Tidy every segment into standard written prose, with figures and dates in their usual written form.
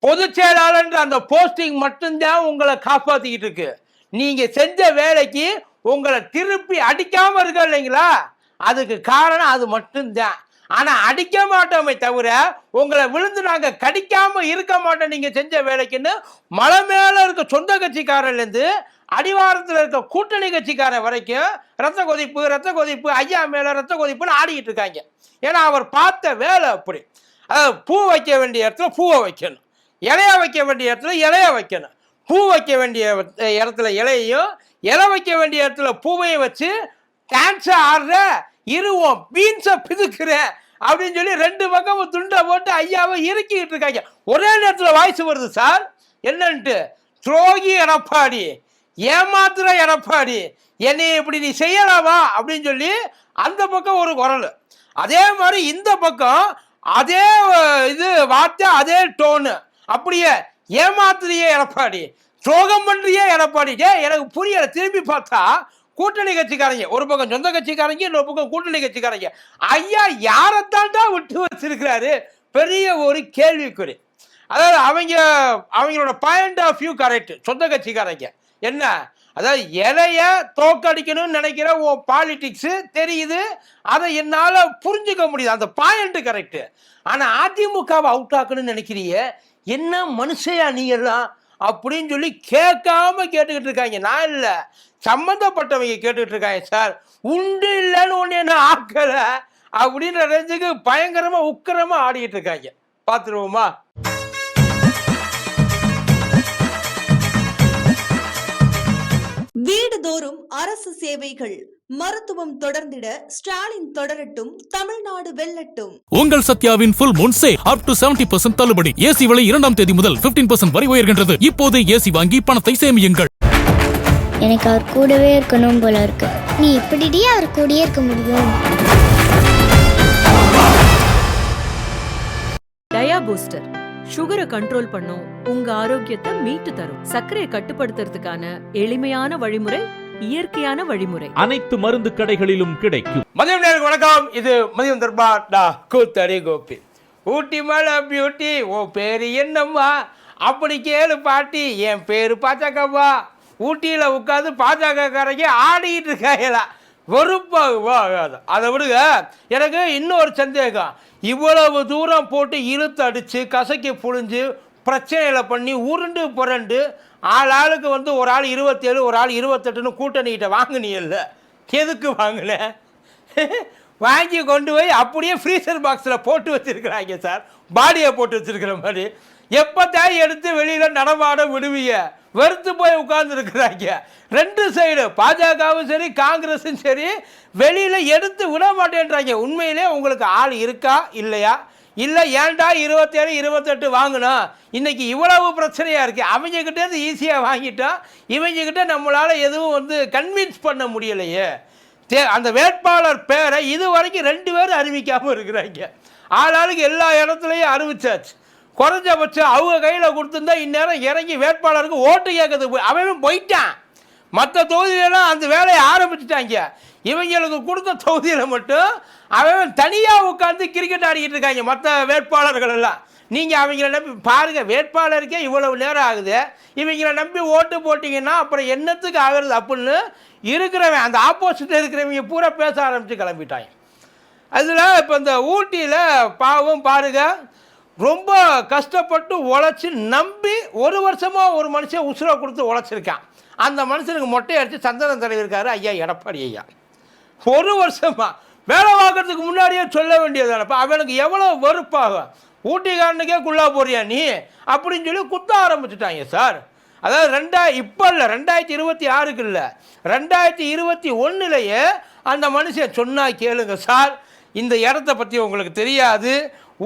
பொதுச் செயலாளர் அந்த போஸ்டிங் மட்டும்தான் உங்களை காப்பாத்திக்கிட்டு இருக்கு. நீங்க செஞ்ச வேலைக்கு உங்களை திருப்பி அடிக்காம இருக்க இல்லைங்களா, அதுக்கு காரணம் அது மட்டும்தான். ஆனா அடிக்க மாட்டோமே தவிர உங்களை விழுந்து நாங்க கடிக்காம இருக்க மாட்டோம். நீங்க செஞ்ச வேலைக்குன்னு மலை மேல இருக்க சொந்த கட்சிக்காரர்ல இருந்து அடிவாரத்தில் இருக்க கூட்டணி கட்சிக்காரன் வரைக்கும் ரத்த கொதிப்பு ஐயா மேல ரத்த கொதிப்புன்னு ஆடிக்கிட்டு இருக்காங்க. ஏன்னா அவர் பார்த்த வேலை அப்படி. பூ வைக்க வேண்டிய இடத்துல பூவை வைக்கணும், இலைய வைக்க வேண்டிய இடத்துல இலைய வைக்கணும். பூ வைக்க வேண்டிய இடத்துல இலையையும், இலை வைக்க வேண்டிய இடத்துல பூவையும் வச்சு டான்ஸ் ஆடுற இருவோம் பீன்ஸை பிதுக்குற அப்படின்னு சொல்லி ரெண்டு பக்கமும் துண்டை போட்டு ஐயாவை இறுக்கிட்டு இருக்காங்க. ஒரே நேரத்தில் வாய்ஸ் வருது சார். என்னன்ட்டு, துரோகி எடப்பாடி, ஏமாத்துற எடப்பாடி, என்னை இப்படி நீ செய்யலாமா அப்படின்னு சொல்லி அந்த பக்கம் ஒரு குரல். அதே மாதிரி இந்த பக்கம் அதே இது வார்த்தை, அதே டோனு. அப்படியே ஏமாத்துறியே எடப்பாடி, துரோகம் பண்றியே எடப்பாடி. எனக்கு புரியல. திரும்பி பார்த்தா கூட்டணி கட்சிக்காரங்க ஒரு பக்கம், சொந்த கட்சிக்காரங்க இன்னொரு பக்கம் கூட்டணி கட்சிக்காரங்க. ஐயா யாரைத்தாண்டா விட்டு வச்சிருக்கிறாரு? பெரிய ஒரு கேள்விக்குறி. அதாவது அவங்களோட பாயிண்ட் ஆஃப் வியூ கரெக்ட். சொந்த கட்சிக்காரங்க என்ன, அதாவது இலைய தோக்கடிக்கணும்னு நினைக்கிற உன் பாலிடிக்ஸ் தெரியுது, அதை என்னால புரிஞ்சுக்க முடியுது, அந்த பாயிண்ட் கரெக்ட். ஆனா அதிமுகவை அவுட் ஆக்கணும்னு நினைக்கிறிய, என்ன மனுஷையா நீ எல்லாம் அப்படின்னு சொல்லி கேட்காம கேட்டுக்கிட்டு இருக்காங்க. நான் இல்ல, சம்பந்தப்பட்டவங்க கேட்டுக்கிட்டு இருக்காங்க. சார் உண்டு இல்லைன்னு ஒண்ணு என்ன ஆக்கல அப்படின்ற ரேஞ்சுக்கு பயங்கரமா உக்கிரமா ஆடிக்கிட்டு இருக்காங்க. பாத்துருவோமா? வீடுதோறும் அரசு சேவைகள், மருத்துவம் தொடர்ந்திட ஸ்டாலின் தொடரட்டும், தமிழ்நாடு வெல்லட்டும். உங்கள் சத்யாவின் full moon sale up to 70% தள்ளுபடி. ஏசி விலை 2ஆம் தேதி முதல் 15% வரை உயர்கின்றது. இப்போது ஏசி வாங்கி பணத்தை சேமியுங்கள். எனக்கு அவர் கூடவே இருக்கணும் போல இருக்கு. நீ எப்படிடி அவர் கூடயே இருக்க முடியும்? டயா பூஸ்டர் சுகரை கண்ட்ரோல் பண்ணும், உங்க ஆரோக்கியத்தை மீட்டு தரும். சர்க்கரையை கட்டுப்படுத்துறதுக்கான எளிமையான வழிமுறை, இயற்கையான வழிமுறை. அனைத்து மருந்து கடைகளிலும் கிடைக்கும். மதியம் நேரம் வணக்கம். இது மதியம் தர்பார் கூத்தடி கோபி. ஊட்டி மலை பியூட்டி, ஓ பேரு என்னம்மா அப்படி கேளு பாட்டி, என் பேரு பாஜகவா. ஊட்டியில உட்காந்து பாஜக காரங்க ஆடிட்டு இருக்காங்களா, வெறுப்பாகுவா. அதை விடுங்க. எனக்கு இன்னொரு சந்தேகம். இவ்வளவு தூரம் போட்டு இழுத்து அடித்து கசக்கி புழிஞ்சு பிரச்சனைகளை பண்ணி உருண்டு புரண்டு ஆளுக்கு ஒரு ஆள் 27 ஒரு ஆள் 28ன்னு கூட்டணிகிட்ட வாங்கினீல்ல, எதுக்கு வாங்கின? வாங்கி கொண்டு போய் அப்படியே ஃப்ரீசர் பாக்ஸில் போட்டு வச்சுருக்கிறாங்க சார், பாடியை போட்டு வச்சுருக்கிற மாதிரி. எப்போத்தான் எடுத்து வெளியில் நடமாட விடுவீங்க? வெறுத்து போய் உட்கார்ந்துருக்கிறாங்க. ரெண்டு சைடு, பாஜகவும் சரி காங்கிரஸும் சரி, வெளியில் எடுத்து விட மாட்டேன்றாங்க. உண்மையிலே உங்களுக்கு ஆள் இருக்கா இல்லையா? இல்லை ஏன்டா 27 28 வாங்கினோம், இன்னைக்கு இவ்வளவு பிரச்சனையாக இருக்குது. அவங்கக்கிட்டேருந்து ஈஸியாக வாங்கிட்டோம், இவங்கக்கிட்ட நம்மளால் எதுவும் கன்வின்ஸ் பண்ண முடியலையே. அந்த வேட்பாளர் பேரை இது வரைக்கும் 2 பேரும் அறிவிக்காமல் இருக்கிறாங்க. ஆளாளுக்கு எல்லா இடத்துலையும் அறிவிச்சாச்சு. குறைஞ்சபட்சம் அவங்க கையில் கொடுத்துருந்தா இந்நேரம் இறங்கி வேட்பாளருக்கு ஓட்டு கேட்கறது அவன் போயிட்டான். மற்ற தொகுதியிலாம் அந்த வேலையை ஆரம்பிச்சுட்டாங்க. இவங்களுக்கு கொடுத்த தொகுதியில் மட்டும் அவன் தனியாக உட்காந்து கிரிக்கெட் ஆடிக்கிட்டு இருக்காங்க மற்ற வேட்பாளர்கள் எல்லாம். நீங்கள் அவங்கள நம்பி பாருங்கள், வேட்பாளருக்கே இவ்வளவு நேரம் ஆகுது, இவங்களை நம்பி ஓட்டு போட்டிங்கன்னா அப்புறம் என்னத்துக்கு ஆகுறது அப்படின்னு இருக்கிறவன், அந்த ஆப்போசிட்டில் இருக்கிறவங்க பூரா பேச ஆரம்பித்து கிளம்பிட்டாங்க. அதில் இப்போ இந்த ஊட்டியில் பாவம் பாருங்கள், ரொம்ப கஷ்டப்பட்டு உழைச்சி நம்பி 1 வருஷமாக ஒரு மனுஷன் உசுரை கொடுத்து உழைச்சிருக்கான். அந்த மனுஷனுக்கு மொட்டை அடித்து சந்தனம் தலைவிருக்காரு ஐயா எடப்பாடி ஐயா. 1 வருஷமாக வேலை பார்க்கறதுக்கு முன்னாடியே சொல்ல வேண்டியதானப்பா. அவனுக்கு எவ்வளோ வெறுப்பாகும். ஊட்டிக்காரனுக்கே குள்ளா போறியா நீ அப்படின்னு சொல்லி குத்த ஆரம்பிச்சுட்டாங்க சார். அதாவது இப்போ இல்லை, 2026க்கு இல்லை, 2021லேயே அந்த மனுஷன் சொன்னா கேளுங்க சார், இந்த இடத்த பற்றி உங்களுக்கு தெரியாது,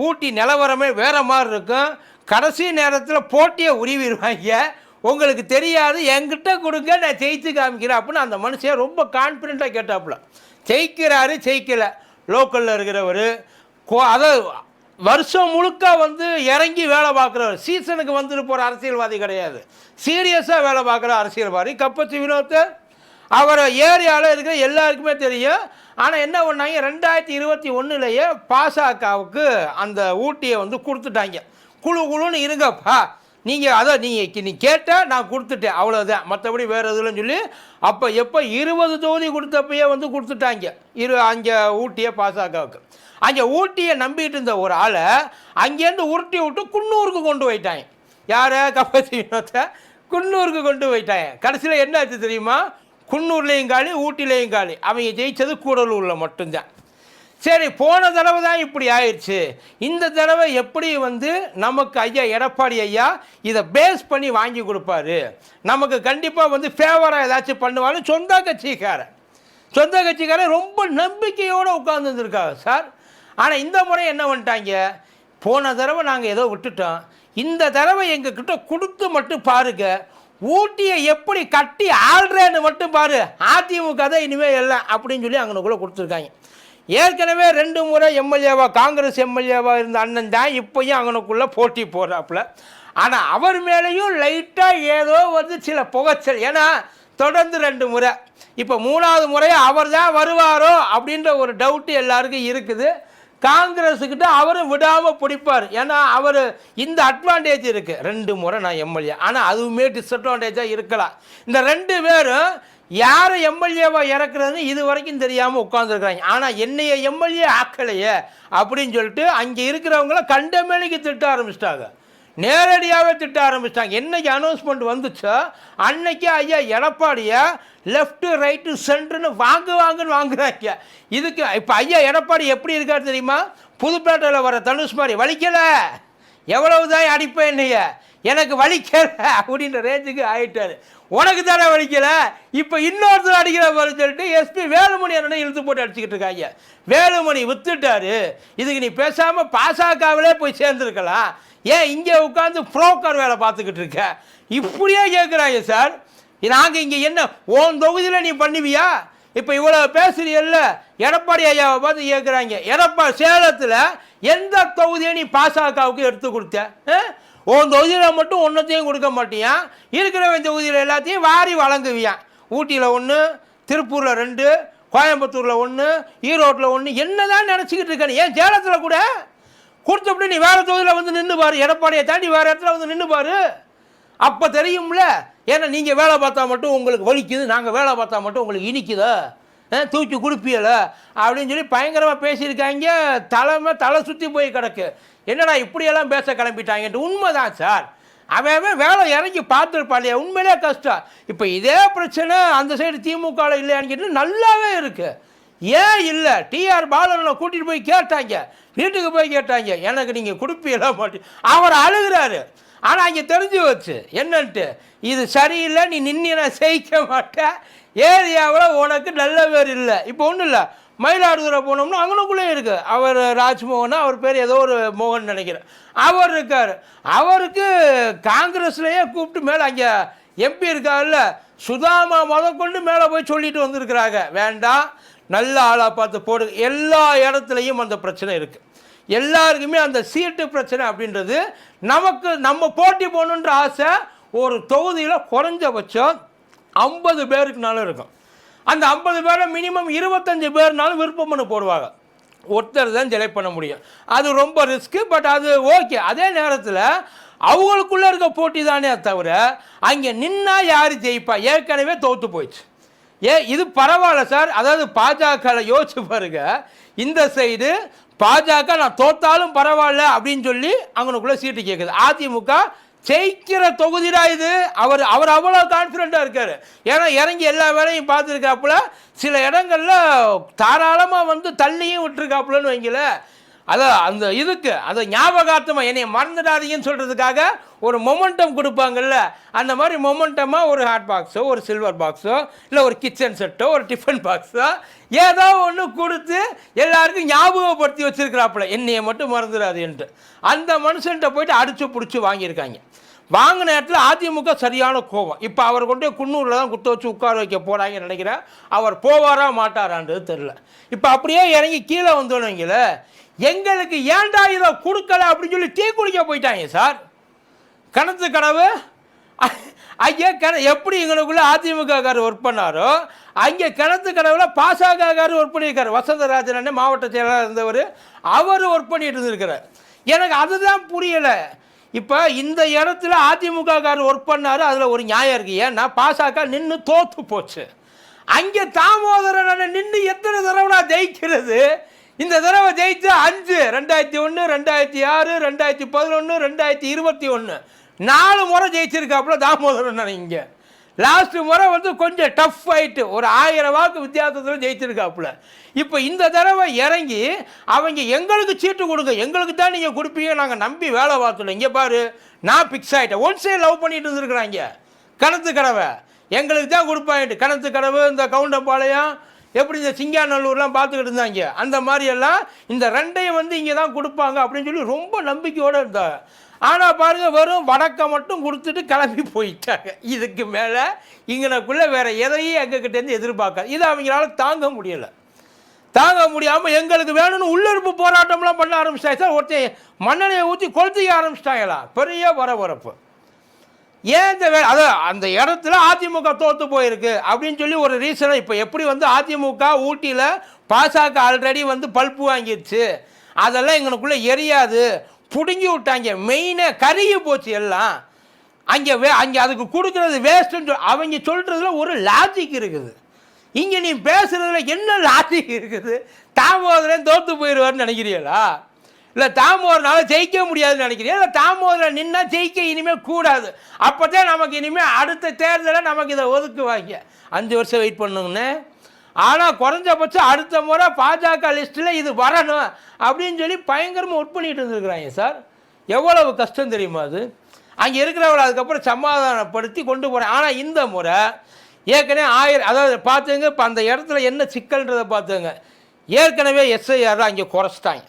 ஊட்டி நிலவரமே வேறு மாதிரி இருக்கும், கடைசி நேரத்தில் போட்டியை உருவிடுவாங்க, உங்களுக்கு தெரியாது, என்கிட்ட கொடுங்க நான் ஜெயித்து காமிக்கிறேன் அப்படின்னு அந்த மனுஷன் ரொம்ப கான்ஃபிடென்ட்டாக கேட்டாப்புல. ஜெயிக்கலை. லோக்கலில் இருக்கிறவர், அதாவது வருஷம் முழுக்க இறங்கி வேலை பார்க்குறவர், சீசனுக்கு வந்துட்டு போகிற அரசியல்வாதி கிடையாது, சீரியஸாக வேலை பார்க்குற அரசியல்வாதி கப்பச்சி வினோத்தை. அவரை ஏரியாவில் இருக்கிற எல்லாருக்குமே தெரியும். ஆனால் என்ன பண்ணாங்க, 2021லேயே பாசகவுக்கு அந்த ஊட்டியை கொடுத்துட்டாங்க. குழுன்னு இருங்கப்பா, நீங்கள் அதை நீ கேட்டால் நான் கொடுத்துட்டேன், அவ்வளோதான், மற்றபடி வேறு எதுலன்னு சொல்லி அப்போ எப்போ 20 தொகுதி கொடுத்தப்பயே வந்து கொடுத்துட்டாங்க அங்கே ஊட்டியை பாசகவுக்கு. அங்கே ஊட்டியை நம்பிட்டு இருந்த ஒரு ஆளை அங்கேருந்து உருட்டி விட்டு குன்னூருக்கு கொண்டு போயிட்டாங்க. யாரை? கப்பத்தி வினோத்தை குன்னூருக்கு கொண்டு போயிட்டாங்க. கடைசியில் என்ன ஆச்சு தெரியுமா? குன்னூர்லேயும் காலி, ஊட்டிலேயும் காலி. அவங்க ஜெயித்தது கூடலூரில் மட்டும்தான். சரி, போன தடவை தான் இப்படி ஆயிடுச்சு, இந்த தடவை எப்படி வந்து நமக்கு ஐயா எடப்பாடி ஐயா இதை பேஸ் பண்ணி வாங்கி கொடுப்பாரு, நமக்கு கண்டிப்பாக வந்து ஃபேவராக ஏதாச்சும் பண்ணுவாரு. சொந்த கட்சிக்காரன் ரொம்ப நம்பிக்கையோடு உட்கார்ந்துருக்காங்க சார். ஆனால் இந்த முறை என்ன பண்ணிட்டாங்க, போன தடவை நாங்கள் ஏதோ விட்டுட்டோம், இந்த தடவை எங்ககிட்ட கொடுத்து மட்டும் பாருங்க, ஊட்டியை எப்படி கட்டி ஆள்றேன்னு மட்டும் பாரு, அதிமுக தான் இனிமேல் எல்லாம் அப்படின்னு சொல்லி அங்கனுக்குள்ளே கொடுத்துருக்காங்க. ஏற்கனவே 2 முறை எம்எல்ஏவா, காங்கிரஸ் எம்எல்ஏவா இருந்த அண்ணன் தான் இப்போயும் அங்கனுக்குள்ளே போட்டி போடுறாப்புல. ஆனால் அவர் மேலேயும் லைட்டாக ஏதோ வந்து சில புகைச்சல். ஏன்னா தொடர்ந்து 2 முறை, இப்போ 3வது முறையாக அவர் தான் வருவாரோ அப்படின்ற ஒரு டவுட்டு எல்லாருக்கும் இருக்குது. காங்கிரஸுக்கிட்ட அவரும் விடாமல் பிடிப்பார். ஏன்னா அவர் இந்த அட்வான்டேஜ் இருக்குது, 2 முறை நான் எம்எல்ஏ. ஆனால் அதுவுமே டிஸ்அட்வான்டேஜாக இருக்கலாம். இந்த 2 பேரும் யாரை எம்எல்ஏவாக இறக்குறதுன்னு இது வரைக்கும் தெரியாமல் உட்காந்துருக்குறாங்க. ஆனால் என்னைய எம்எல்ஏ ஆக்கலையே அப்படின்னு சொல்லிட்டு அங்கே இருக்கிறவங்கள கண்ட மேலைக்கு திட்ட ஆரம்பிச்சிட்டாங்க, நேரடியாகவே திட்ட ஆரம்பிச்சிட்டாங்க. என்னைக்கு அனௌன்ஸ்மெண்ட் வந்துச்சோ அன்னைக்கு ஐயா எடப்பாடியை லெஃப்ட்டு ரைட்டு சென்ட்ருன்னு வாங்குன்னு வாங்குறாங்க. இதுக்கு இப்போ ஐயா எடப்பாடி எப்படி இருக்காரு தெரியுமா? புதுப்பேட்டையில் வர தனுஷ் மாதிரி, வலிக்கலை எவ்வளவுதான் அடிப்பேன் என்னைய, எனக்கு வலிக்கலை அப்படின்ற ரேஞ்சுக்கு ஆகிட்டார். உனக்கு தானே வலிக்கலை, இப்போ இன்னொருத்தர் அடிக்கிற மாதிரி சொல்லிட்டு எஸ்பி வேலுமணி அண்ணனை இழுத்து போட்டு அடிச்சுக்கிட்டு இருக்காங்க. வேலுமணி வித்துட்டாரு, இதுக்கு நீ பேசாமல் பாசகவிலே போய் சேர்ந்துருக்கலாம், ஏன் இங்கே உட்காந்து புரோக்கர் வேலை பார்த்துக்கிட்டு இருக்க, இப்படியே கேட்குறாங்க சார். நாங்கள் இங்கே என்ன உன் தொகுதியில் நீ பண்ணுவியா? இப்போ இவ்வளோ பேசுறீல்ல, எடப்பாடி ஐயாவை பார்த்து கேட்குறாங்க, சேலத்தில் எந்த தொகுதியை நீ பாசகவுக்கு எடுத்து கொடுத்த? உன் தொகுதியில் மட்டும் ஒன்றத்தையும் கொடுக்க மாட்டியான், இருக்கிறவன் தொகுதியில் எல்லாத்தையும் வாரி வழங்குவியான். ஊட்டியில் 1, திருப்பூரில் 2, கோயம்புத்தூரில் 1, ஈரோட்டில் 1, என்ன தான் நினச்சிக்கிட்டு இருக்கானு? ஏன் சேலத்தில் கூட கொடுத்தப்படி நீ வேறு தொகுதியில் வந்து நின்று பாரு, எடப்பாடியை தாண்டி வேறு இடத்துல வந்து நின்று பாரு, அப்போ தெரியும்ல. ஏன்னா நீங்கள் வேலை பார்த்தா மட்டும் உங்களுக்கு வலிக்குது, நாங்கள் வேலை பார்த்தா மட்டும் உங்களுக்கு இனிக்குதா, தூக்கி கொடுப்பியல அப்படின்னு சொல்லி பயங்கரமாக பேசியிருக்காங்க. தலை சுற்றி போய் கிடக்கு. என்னடா இப்படியெல்லாம் பேச கிளம்பிட்டாங்கன்ட்டு. உண்மைதான் சார், அவன் வேலை இறங்கி பார்த்துருப்பாளையா, உண்மையிலே கஷ்டம். இப்போ இதே பிரச்சனை அந்த சைடு திமுகவில் இல்லையான்னு கேட்டு நல்லாவே இருக்குது. ஏன் இல்லை? டிஆர் பாலனை கூட்டிகிட்டு போய் கேட்டாங்க, வீட்டுக்கு போய் கேட்டாங்க, எனக்கு நீங்கள் கொடுப்பீங்களா மாட்டேன், அவர் அழுகிறாரு. ஆனால் அங்கே தெரிஞ்சு வச்சு என்னன்ட்டு, இது சரியில்லை, நீ நின்று செய்ய மாட்டேன், ஏரியாவில் உனக்கு நல்ல பேர் இல்லை. இப்போ ஒன்றும் இல்லை, மயிலாடுதுறை போனோம்னா அங்கனுக்குள்ளே இருக்குது அவர் ராஜ்மோகன், அவர் பேர் ஏதோ ஒரு மோகன் நினைக்கிறேன், அவர் இருக்கார். அவருக்கு காங்கிரஸ்லேயே கூப்பிட்டு மேலே அங்கே எம்பி இருக்காருல்ல சுதாமா கொண்டு மேலே போய் சொல்லிட்டு வந்திருக்கிறாங்க, வேண்டாம் நல்ல ஆளாக பார்த்து போடு. எல்லா இடத்துலையும் அந்த பிரச்சனை இருக்குது, எல்லாருக்குமே அந்த சீட்டு பிரச்சனை அப்படின்றது. நம்ம போட்டி போகணுன்ற ஆசை ஒரு தொகுதியில் குறைஞ்சபட்சம் 50 பேருக்குனாலும் இருக்கும். அந்த 50 பேரை மினிமம் 25 பேர்னாலும் விருப்பம் பண்ண போடுவாங்க. ஒருத்தர் தான் செலக்ட் பண்ண முடியும், அது ரொம்ப ரிஸ்க்கு, பட் அது ஓகே. அதே நேரத்தில் அவங்களுக்குள்ளே இருக்க போட்டி தானே தவிர அங்கே நின்னா யார் ஜெயிப்பா? ஏற்கனவே தோற்று போயிடுச்சு. இது பரவாயில்ல சார். அதாவது பாஜக யோசிச்சு பாருங்க, இந்த சைடு பாஜக நான் தோத்தாலும் பரவாயில்ல அப்படின்னு சொல்லி அவங்களுக்குள்ள சீட்டு கேட்குது. அதிமுக ஜெயிக்கிற தொகுதிடா இது. அவர் அவ்வளோ கான்ஃபிடென்ட்டாக இருக்கார். ஏன்னா இறங்கி எல்லா வேலையும் பார்த்துருக்காப்புல, சில இடங்களில் தாராளமாக வந்து தள்ளியும் விட்டுருக்காப்புலன்னு வைங்கள. அதான் அந்த இதுக்கு அதை ஞாபகார்த்தமாக என்னை மறந்துடாதீங்கன்னு சொல்கிறதுக்காக ஒரு மொமெண்டம் கொடுப்பாங்கல்ல, அந்த மாதிரி மொமெண்டமாக ஒரு ஹாட் பாக்ஸோ, ஒரு சில்வர் பாக்ஸோ, இல்லை ஒரு கிச்சன் செட்டோ, ஒரு டிஃபன் பாக்ஸோ ஏதோ ஒன்று கொடுத்து எல்லாருக்கும் ஞாபகப்படுத்தி வச்சுருக்கிறாப்புல, என்னையை மட்டும் மறந்துடாதுன்ட்டு. அந்த மனுஷன்கிட்ட போயிட்டு அடித்து பிடிச்சி வாங்கியிருக்காங்க. வாங்கின இடத்துல அதிமுக சரியான கோபம். இப்போ அவர் கொண்டு குன்னூரில் தான் குத்த வச்சு உட்கார வைக்க போகிறாங்கன்னு நினைக்கிறேன். அவர் போவாரா மாட்டாரான்றது தெரில. இப்போ அப்படியே இறங்கி கீழே வந்தோன்னீங்கள, எங்களுக்கு ஏன்டா இதை கொடுக்கல அப்படின்னு சொல்லி டீ குடிக்க போயிட்டாங்க சார். கணத்து கனவு அங்கே எப்படி எங்களுக்குள்ளே அதிமுககார் ஒர்க் பண்ணாரோ அங்கே கிணத்து கனவுல பாசககார் ஒர்க் பண்ணியிருக்காரு. வசந்தராஜன் அண்ணன் மாவட்ட செயலாளர் இருந்தவர், அவர் ஒர்க் பண்ணிட்டு இருந்திருக்கிறார். எனக்கு அதுதான் புரியலை. இப்போ இந்த இடத்துல அதிமுககாரர் ஒர்க் பண்ணார், அதில் ஒரு நியாயம் இருக்குது. ஏன்னா பாசக நின்று தோற்று போச்சு. அங்கே தாமோதரன் நின்று எத்தனை தடவை ஜெயிக்கிறது? இந்த தடவை ஜெயித்து 5 2001 2006 2011 2021 4 முறை ஜெயிச்சிருக்காப்புல தாமோதரன். இங்கே லாஸ்ட் முறை வந்து கொஞ்சம் டஃப் ஃபைட்டு, ஒரு 1000 வாக்கு வித்தியாசத்தில் ஜெயிச்சிருக்காப்புல. இப்போ இந்த தடவை இறங்கி அவங்க எங்களுக்கு சீட்டு கொடுங்க, எங்களுக்கு தான் நீங்கள் கொடுப்பீங்க, நாங்கள் நம்பி வேலை பார்த்துட்டோம், இங்கே பாரு நான் ஃபிக்ஸ் ஆகிட்டேன். ஒன் சைடு லவ் பண்ணிட்டு இருந்துருக்குறாங்க. கணத்து கடவை எங்களுக்கு தான் கொடுப்பாங்க, கணத்து கடவு இந்த கவுண்டம்பாளையம் எப்படி இந்த சிங்காநல்லூர்லாம் பார்த்துக்கிட்டு இருந்தாங்க, அந்த மாதிரியெல்லாம் இந்த ரெண்டையும் வந்து இங்கே தான் கொடுப்பாங்க அப்படின்னு சொல்லி ரொம்ப நம்பிக்கையோடு இருந்தாங்க. ஆனால் பாருங்கள், வெறும் வடக்கை மட்டும் கொடுத்துட்டு கிளம்பி போயிட்டாங்க. இதுக்கு மேலே இங்கனக்குள்ளே வேறு எதையும் எங்ககிட்டேருந்து எதிர்பார்க்க இது அவங்களால தாங்க முடியலை. தாங்க முடியாமல் எங்களுக்கு வேணும்னு உள்ளிருப்பு போராட்டம்லாம் பண்ண ஆரம்பிச்சிட்டாங்க சார். ஒருத்தர் மண்ணெண்ணையை ஊற்றி கொளுத்திக்க ஆரம்பிச்சிட்டாங்களா, பெரிய வரவரப்பு. ஏன் இந்த அதான் அந்த இடத்துல அதிமுக தோற்று போயிருக்கு அப்படின்னு சொல்லி ஒரு ரீசனை. இப்போ எப்படி வந்து அதிமுக ஊட்டியில் பாசக ஆல்ரெடி வந்து பல்ப்பு வாங்கிடுச்சு, அதெல்லாம் எங்களுக்குள்ளே எரியாது, பிடுங்கி விட்டாங்க, மெயினாக கருகி போச்சு எல்லாம். அங்கே அதுக்கு கொடுக்குறது வேஸ்ட்டுன்னு அவங்க சொல்கிறதுல ஒரு லாஜிக் இருக்குது. இங்கே நீ பேசுகிறதுல என்ன லாஜிக் இருக்குது? தாமோதரன் தோற்று போயிடுவார்னு நினைக்கிறீங்களா? இல்லை தாமோதரனால ஜெயிக்க முடியாதுன்னு நினைக்கிறீங்க? இல்லை தாமோதரன் நின்னா ஜெயிக்க இனிமேல் கூடாது, அப்போ தான் நமக்கு இனிமேல் அடுத்த தேர்தலில் நமக்கு இதை ஒதுக்குவாங்க, 5 வருஷம் வெயிட் பண்ணுங்கன்னு. ஆனால் குறைஞ்சபட்சம் அடுத்த முறை பாஜக லிஸ்ட்டில் இது வரணும் அப்படின்னு சொல்லி பயங்கரமாக ஒர்க் பண்ணிட்டு இருந்துருக்குறாங்க சார். எவ்வளவு கஷ்டம் தெரியுமா அது? அங்கே இருக்கிறவங்களை அதுக்கப்புறம் சமாதானப்படுத்தி கொண்டு போகிறேன். ஆனால் இந்த முறை ஏற்கனவே 1000 அதாவது பார்த்துங்க, இப்போ அந்த இடத்துல என்ன சிக்கல்ன்றதை பார்த்துங்க. ஏற்கனவே எஸ்ஐஆர் அங்கே குறைச்சிட்டாங்க,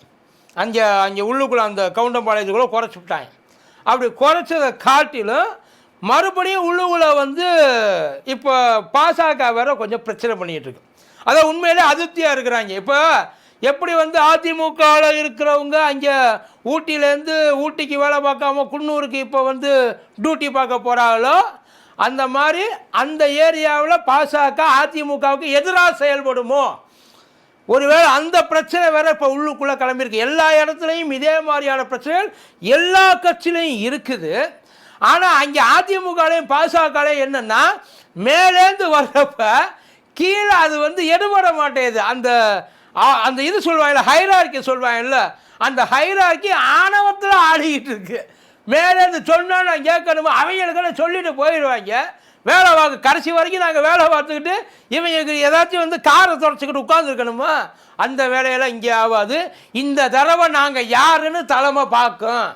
அங்கே உள்ளுக்குள்ளே அந்த கவுண்டம்பாளையத்துக்குள்ளே குறைச்சி விட்டாங்க. அப்படி குறைச்சதை காட்டிலும் மறுபடியும் உள்ளுக்குள்ளே வந்து இப்போ பாசக வேற கொஞ்சம் பிரச்சனை பண்ணிகிட்டு இருக்கு. அதான் உண்மையிலே அதிருப்தியாக இருக்கிறாங்க. இப்போ எப்படி வந்து அதிமுகவில் இருக்கிறவங்க அங்கே ஊட்டியிலேருந்து ஊட்டிக்கு வேலை பார்க்காம குன்னூருக்கு இப்போ வந்து டியூட்டி பார்க்க போகிறாங்களோ, அந்த மாதிரி அந்த ஏரியாவில் பாசக அதிமுகவுக்கு எதிராக செயல்படுமோ, ஒருவேளை அந்த பிரச்சனை வேற இப்போ உள்ளுக்குள்ளே கிளம்பியிருக்கு. எல்லா இடத்துலையும் இதே மாதிரியான பிரச்சனைகள் எல்லா கட்சியிலையும் இருக்குது. ஆனால் அங்கே அதிமுகலையும் பாசகலையும் என்னென்னா, மேலேருந்து வர்றப்ப கீழே அது வந்து எடுபட மாட்டேங்குது. அந்த இது சொல்லுவாங்கல்ல, ஹைரார்க்கி சொல்லுவாங்கல்ல, அந்த ஹைரார்க்கி ஆணவத்தில் ஆடிக்கிட்டு இருக்கு. மேலேருந்து சொன்னால் நான் கேட்கணுமா, அவங்களுக்கெல்லாம் சொல்லிட்டு போயிடுவாங்க. வேலை பார்க்க கடைசி வரைக்கும் நாங்கள் வேலை பார்த்துக்கிட்டு இவங்களுக்கு ஏதாச்சும் வந்து காரை தொடச்சிக்கிட்டு உட்காந்துருக்கணுமா, அந்த வேலையெல்லாம் இங்கே ஆகாது. இந்த தடவை நாங்கள் யாருன்னு தலைமை பார்க்கும்.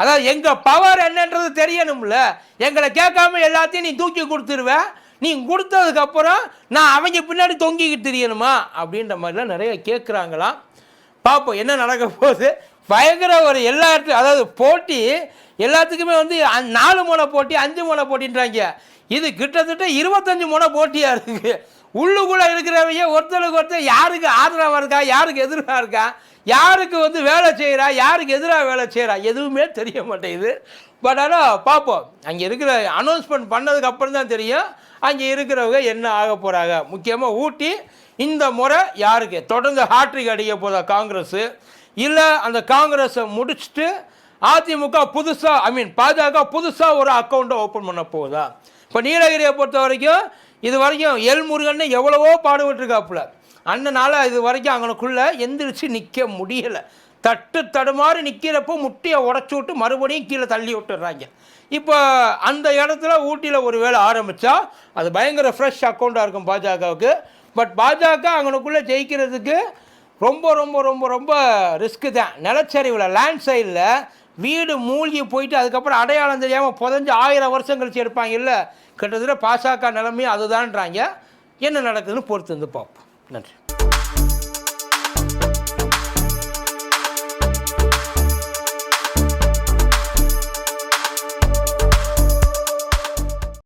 அதாவது எங்கள் பவர் என்னன்றது தெரியணும்ல. எங்களை கேட்காம எல்லாத்தையும் நீ தூக்கி கொடுத்துருவேன், நீ கொடுத்ததுக்கப்புறம் நான் அவங்க பின்னாடி தொங்கிக்கிட்டு தெரியணுமா அப்படின்ற மாதிரிலாம் நிறைய கேட்குறாங்களாம். பார்ப்போம் என்ன நடக்க போகுது. பயங்கர ஒரு எல்லா இடத்துலையும் அதாவது போட்டி எல்லாத்துக்குமே வந்து 4 முனை போட்டி 5 முனை போட்டின்றாங்க. இது கிட்டத்தட்ட 25 முனை போட்டியாக இருக்குது. உள்ளுக்குள்ளே இருக்கிறவங்க ஒருத்தருக்கு ஒருத்தர் யாருக்கு ஆதரவாக இருக்கா, யாருக்கு எதிராக இருக்கா, யாருக்கு வந்து வேலை செய்கிறா, யாருக்கு எதிராக வேலை செய்கிறா, எதுவுமே தெரிய மாட்டேங்குது. பட் ஆனால் பார்ப்போம், அங்கே இருக்கிற அனௌன்ஸ்மெண்ட் பண்ணதுக்கு அப்புறம் தான் தெரியும் அங்கே இருக்கிறவங்க என்ன ஆக போகிறாங்க. முக்கியமாக ஊட்டி இந்த முறை யாருக்கு தொடர்ந்து ஹாட்ரிக் அடிக்க போதா காங்கிரஸ், இல்லை அந்த காங்கிரஸை முடிச்சுட்டு அதிமுக புதுசாக பாஜக புதுசாக ஒரு அக்கௌண்ட்டை ஓப்பன் பண்ண போகுதா. இப்போ நீலகிரியை பொறுத்த வரைக்கும் இது வரைக்கும் எல் முருகன்னு எவ்வளவோ பாடுபட்டுருக்காப்புல, அண்ணனால் இது வரைக்கும் அவனுக்குள்ளே எந்திரிச்சு நிற்க முடியலை. தடுமாறி நிற்கிறப்போ முட்டியை உடச்சி விட்டு மறுபடியும் கீழே தள்ளி விட்டுடுறாங்க. இப்போ அந்த இடத்துல ஊட்டியில் ஒரு வேலை ஆரம்பித்தா அது பயங்கர ஃப்ரெஷ் அக்கௌண்ட்டாக இருக்கும் பாஜகவுக்கு. பட் பாஜக அவனுக்குள்ளே ஜெயிக்கிறதுக்கு ரொம்ப ரொம்ப ரொம்ப ரொம்ப ரிஸ்க்கு தான். நிலச்சரிவில் லேண்ட் சைடில் வீடு மூழ்கி போயிட்டு அதுக்கப்புறம் அடையாளம் தெரியாமல் புதஞ்சு 1000 வருஷம் கழிச்சு எடுப்பாங்க இல்லை, கிட்டத்தட்ட பாஜக நிலைமையும் அதுதான்றாங்க. என்ன நடக்குதுன்னு பொறுத்து வந்து பார்ப்போம். நன்றி.